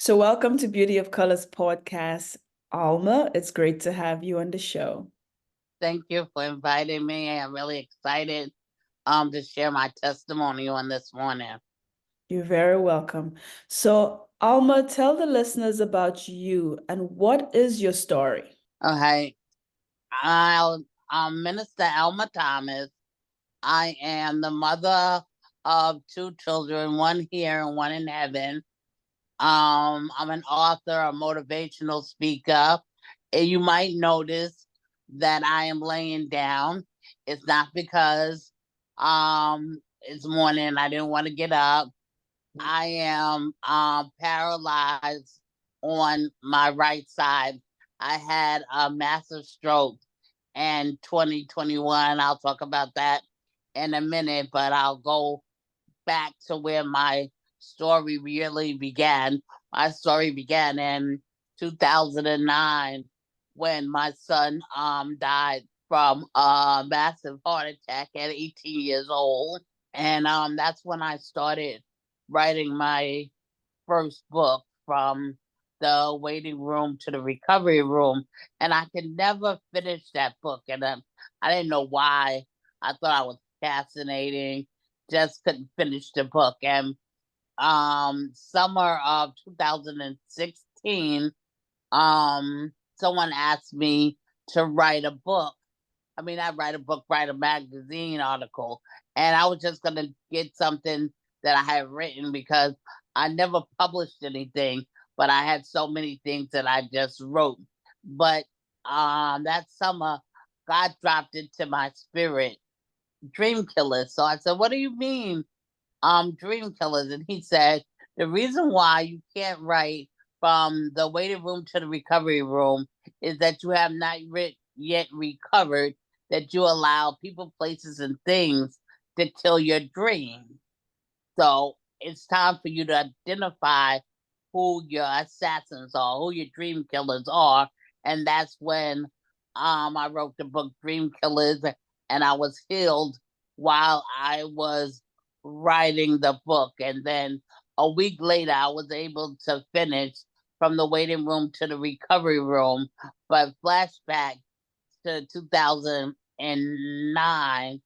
So, welcome to Beauty of Colors podcast, Alma. It's great to have you on the show. Thank you for inviting me. I'm really excited to share my testimony on this morning. You're very welcome. So, Alma, tell the listeners about you and what is your story? Okay. I'm Minister Alma Thomas. I am the mother of two children, one here and one in heaven. I'm an author, a motivational speaker. And you might notice that I am laying down. It's not because it's morning and I didn't want to get up. I am paralyzed on my right side. I had a massive stroke in 2021. I'll talk about that in a minute, but I'll go back to where my story really began. My story began in 2009 when my son died from a massive heart attack at 18 years old. And that's when I started writing my first book, From the Waiting Room to the Recovery Room. And I could never finish that book. And I didn't know why. I thought I was fascinating, just couldn't finish the book. And summer of 2016, someone asked me to write a book. I mean, I write a book, write a magazine article, and I was just gonna get something that I had written because I never published anything, but I had so many things that I just wrote. But that summer, God dropped into my spirit, dream killers. So I said, "What do you mean, dream killers?" And he said, "The reason why you can't write from the waiting room to the recovery room is that you have not yet recovered, that you allow people, places, and things to kill your dream. So it's time for you to identify who your assassins are, who your dream killers are." And that's when I wrote the book Dream Killers, and I was healed while I was writing the book. And then a week later, I was able to finish From the Waiting Room to the Recovery Room. But flashback to 2009,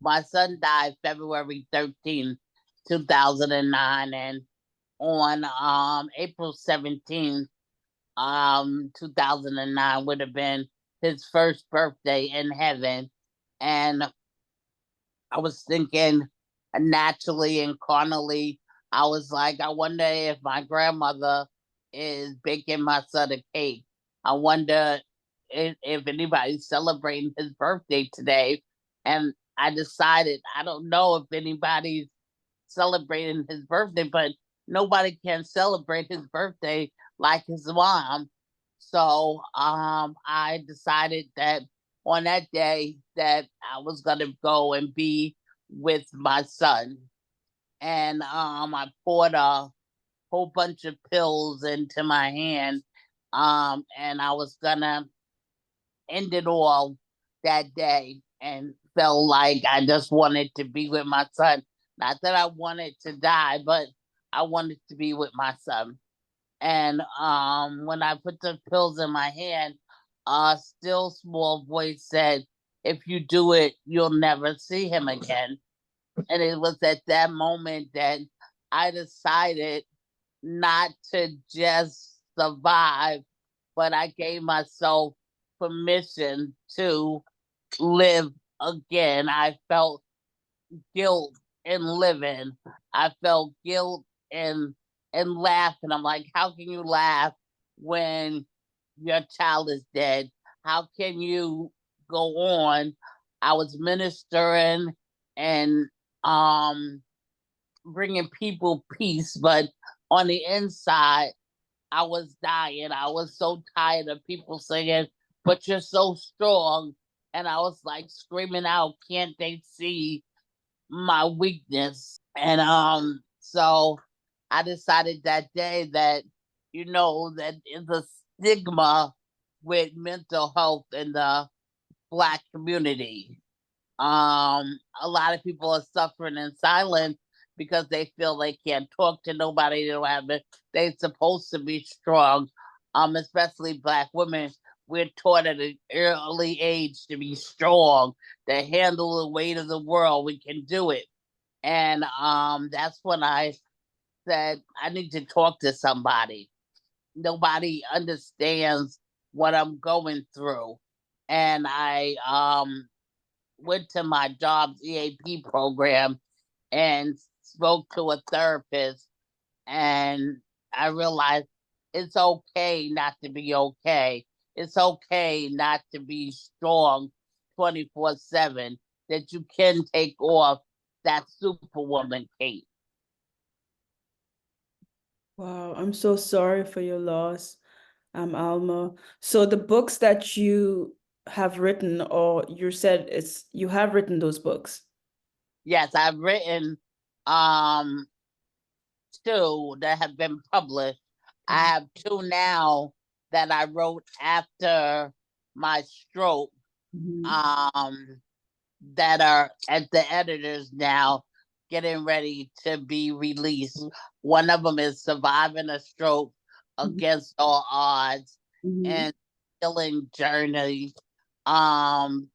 my son died February 13th, 2009. And on April 17th, 2009 would have been his first birthday in heaven. And I was thinking naturally and carnally, I was like, I wonder if my grandmother is baking my son a cake. I wonder if anybody's celebrating his birthday today. And I decided, I don't know if anybody's celebrating his birthday, but nobody can celebrate his birthday like his mom. So I decided that on that day that I was gonna go and be with my son. And I poured a whole bunch of pills into my hand. And I was gonna end it all that day and felt like I just wanted to be with my son. Not that I wanted to die, but I wanted to be with my son. And when I put the pills in my hand, a still small voice said, "If you do it, you'll never see him again." And it was at that moment that I decided not to just survive, but I gave myself permission to live again. I felt guilt in living. I felt guilt in laughing. I'm like, how can you laugh when your child is dead? How can you go on? I was ministering and um bringing people peace, but on the inside, I was dying. I was so tired of people saying, "But you're so strong." And I was like screaming out, "Can't they see my weakness?" And so I decided that day that, that is a stigma with mental health in the Black community. A lot of people are suffering in silence because they feel they can't talk to nobody. They don't have it. They're supposed to be strong. Especially Black women, we're taught at an early age to be strong, to handle the weight of the world. We can do it. And that's when I said I need to talk to somebody. Nobody understands what I'm going through. And I went to my job's EAP program and spoke to a therapist, and I realized it's okay not to be okay. It's okay not to be strong 24/7, that you can take off that superwoman cape. Wow, I'm so sorry for your loss, Alma. So the books that you have written, or you said you have written those books. Yes, I've written um two that have been published. I have two now that I wrote after my stroke, um, that are at the editors now, getting ready to be released. One of them is Surviving a Stroke Against All Odds, and Healing Journey, um,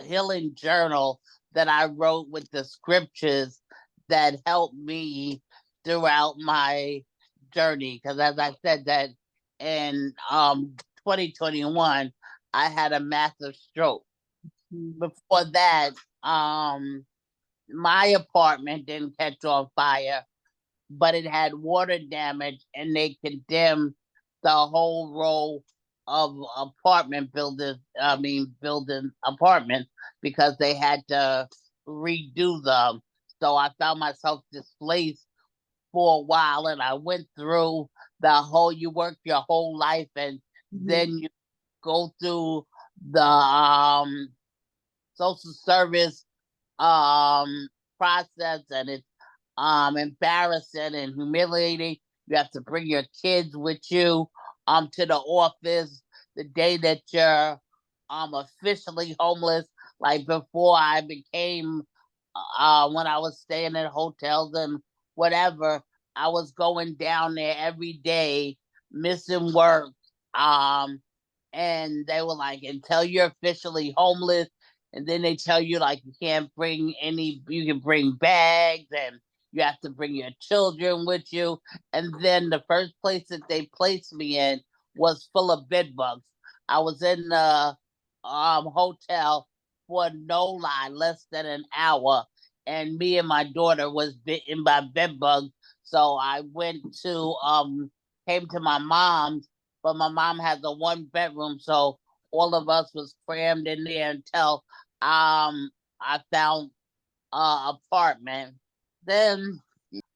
Healing Journal that I wrote with the scriptures that helped me throughout my journey. Because as I said, that in 2021, I had a massive stroke. Before that, my apartment didn't catch on fire, but it had water damage, and they condemned the whole row of apartment buildings. I mean, building apartments, because they had to redo them. So I found myself displaced for a while, and I went through the whole. You work your whole life, and then you go through the social service process, and it's embarrassing and humiliating. You have to bring your kids with you to the office the day that you're officially homeless. Like before I became when I was staying in hotels and whatever, I was going down there every day, missing work. And they were like, until you're officially homeless, and then they tell you like you can't bring any, you can bring bags, and you have to bring your children with you. And then the first place that they placed me in was full of bed bugs. I was in the hotel for no lie, less than an hour, and me and my daughter was bitten by bed bugs. So I went to came to my mom's, but my mom has a 1 bedroom, so all of us was crammed in there until I found apartment. Then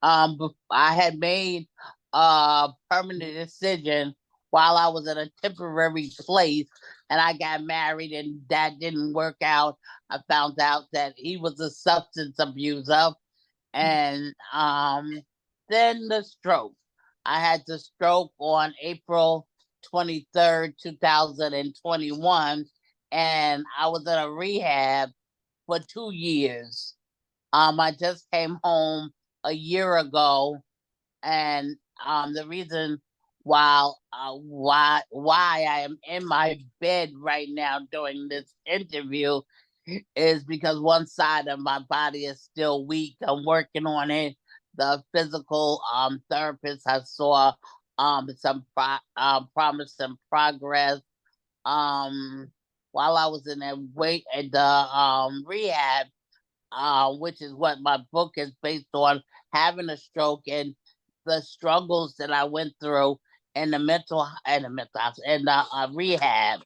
I had made a permanent decision while I was in a temporary place, and I got married, and that didn't work out. I found out that he was a substance abuser, and then the stroke. I had the stroke on April 23rd, 2021, and I was in a rehab for 2 years. I just came home a year ago, and the reason why I am in my bed right now doing this interview is because one side of my body is still weak. I'm working on it. The physical therapist I saw some promising progress um while I was in that wait at the rehab, which is what my book is based on, having a stroke and the struggles that I went through in the mental house and the rehab.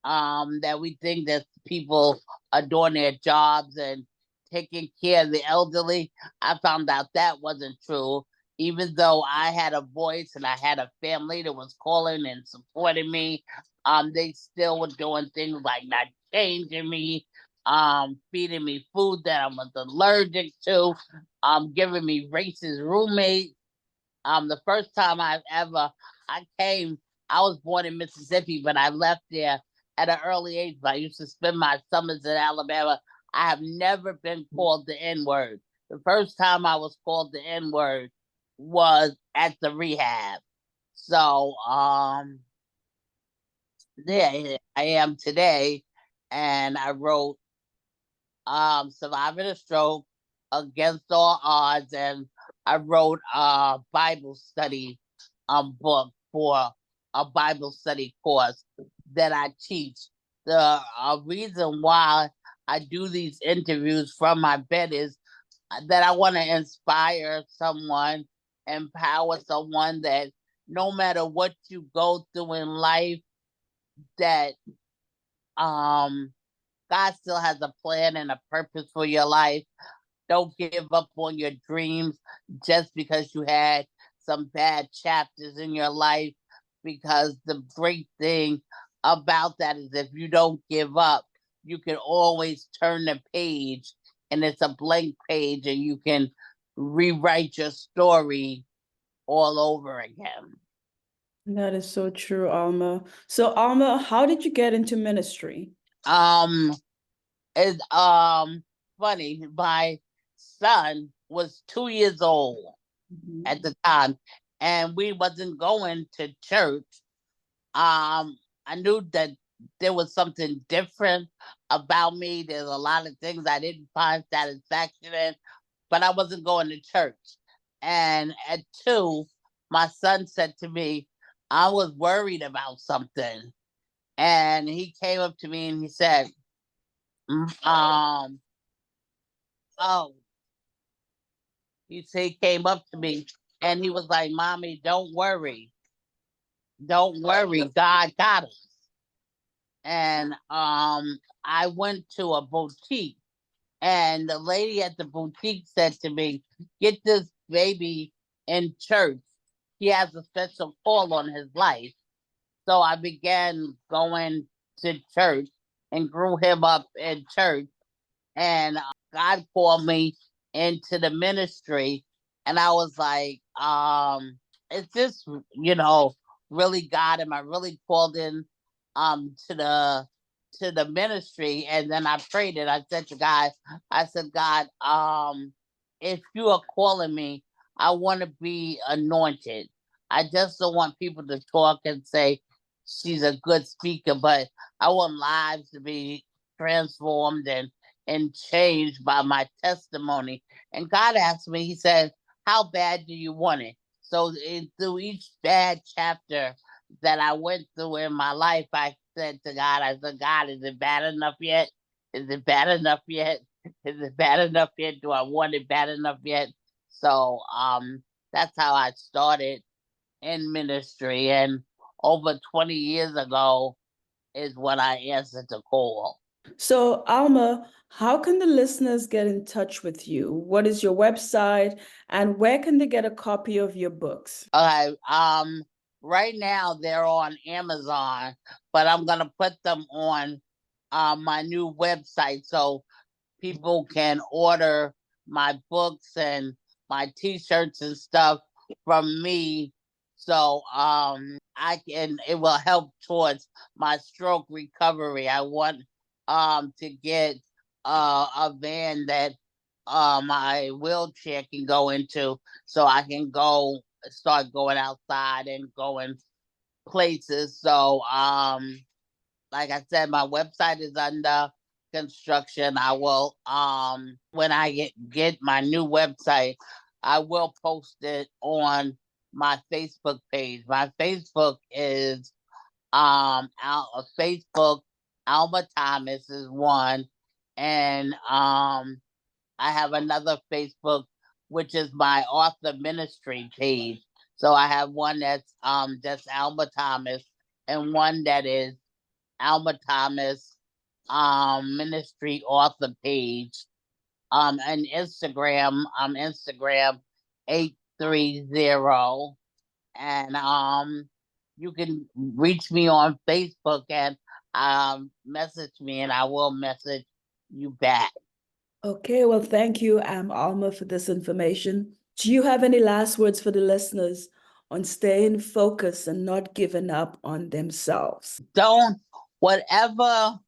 That we think that people are doing their jobs and taking care of the elderly. I found out that wasn't true. Even though I had a voice and I had a family that was calling and supporting me, they still were doing things like not changing me, feeding me food that I was allergic to, giving me racist roommates. The first time I came, I was born in Mississippi, but I left there at an early age. I used to spend my summers in Alabama. I have never been called the N word. The first time I was called the N-word was at the rehab. So there I am today, and I wrote Surviving a Stroke, Against All Odds, and I wrote a Bible study book for a Bible study course that I teach. The reason why I do these interviews from my bed is that I want to inspire someone, empower someone that no matter what you go through in life, that God still has a plan and a purpose for your life. Don't give up on your dreams just because you had some bad chapters in your life. Because the great thing about that is if you don't give up, you can always turn the page and it's a blank page and you can rewrite your story all over again. That is so true, Alma. So, Alma, how did you get into ministry? It's funny. My son was 2 years old at the time, and we wasn't going to church. I knew that there was something different about me. There's a lot of things I didn't find satisfaction in, but I wasn't going to church. And at 2, my son said to me, I was worried about something. And he came up to me and he said, oh, he came up to me and he was like, Mommy, don't worry. Don't worry. God got us. And I went to a boutique, and the lady at the boutique said to me, get this baby in church. He has a special call on his life. So I began going to church and grew him up in church. And God called me into the ministry, and I was like, is this, really God? Am I really called in to the ministry? And then I prayed it. I said to God, God, if you are calling me, I want to be anointed. I just don't want people to talk and say she's a good speaker, but I want lives to be transformed and changed by my testimony. And God asked me, He said, how bad do you want it? So through each bad chapter that I went through in my life, I said to God, God, is it bad enough yet? Is it bad enough yet? Is it bad enough yet? Do I want it bad enough yet? So that's how I started in ministry. And over 20 years ago is when I answered the call. So, Alma, how can the listeners get in touch with you? What is your website, and where can they get a copy of your books? Okay. Right now they're on Amazon, but I'm gonna put them on my new website so people can order my books and my t-shirts and stuff from me. So it will help towards my stroke recovery. I want to get a van that my wheelchair can go into so I can start going outside and going places. So like I said, my website is under construction. I will when I get my new website, I will post it on my Facebook page. My Facebook is Facebook Alma Thomas is one, and I have another Facebook which is my author ministry page. So I have one that's just Alma Thomas, and one that is Alma Thomas ministry author page. And Instagram 830. And you can reach me on Facebook and message me, and I will message you back. Okay, well, thank you, Alma, for this information. Do you have any last words for the listeners on staying focused and not giving up on themselves? Whatever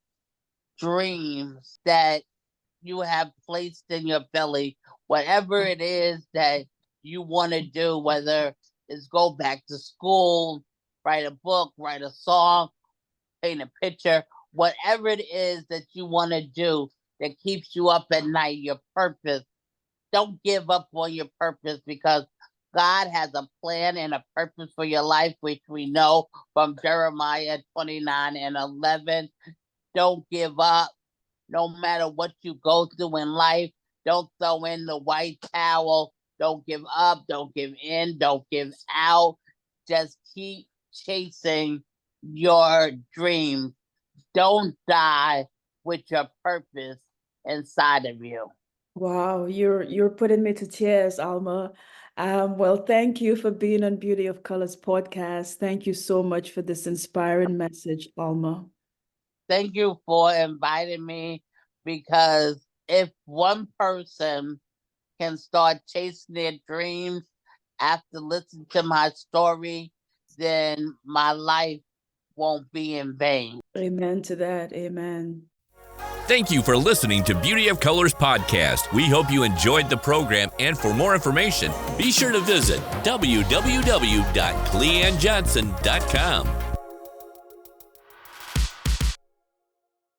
dreams that you have placed in your belly, whatever it is that you want to do, whether it's go back to school, write a book, write a song, paint a picture, whatever it is that you want to do that keeps you up at night, your purpose. Don't give up on your purpose, because God has a plan and a purpose for your life, which we know from Jeremiah 29:11. Don't give up. No matter what you go through in life, don't throw in the white towel. Don't give up. Don't give in. Don't give out. Just keep chasing your dreams. Don't die with your purpose inside of you. Wow, you're putting me to tears, Alma. Well, thank you for being on Beauty of Colors podcast. Thank you so much for this inspiring message, Alma. Thank you for inviting me, because if one person can start chasing their dreams after listening to my story, then my life won't be in vain. Amen to that. Amen. Thank you for listening to Beauty of Colors podcast. We hope you enjoyed the program, and for more information, be sure to visit www.cleannejohnson.com.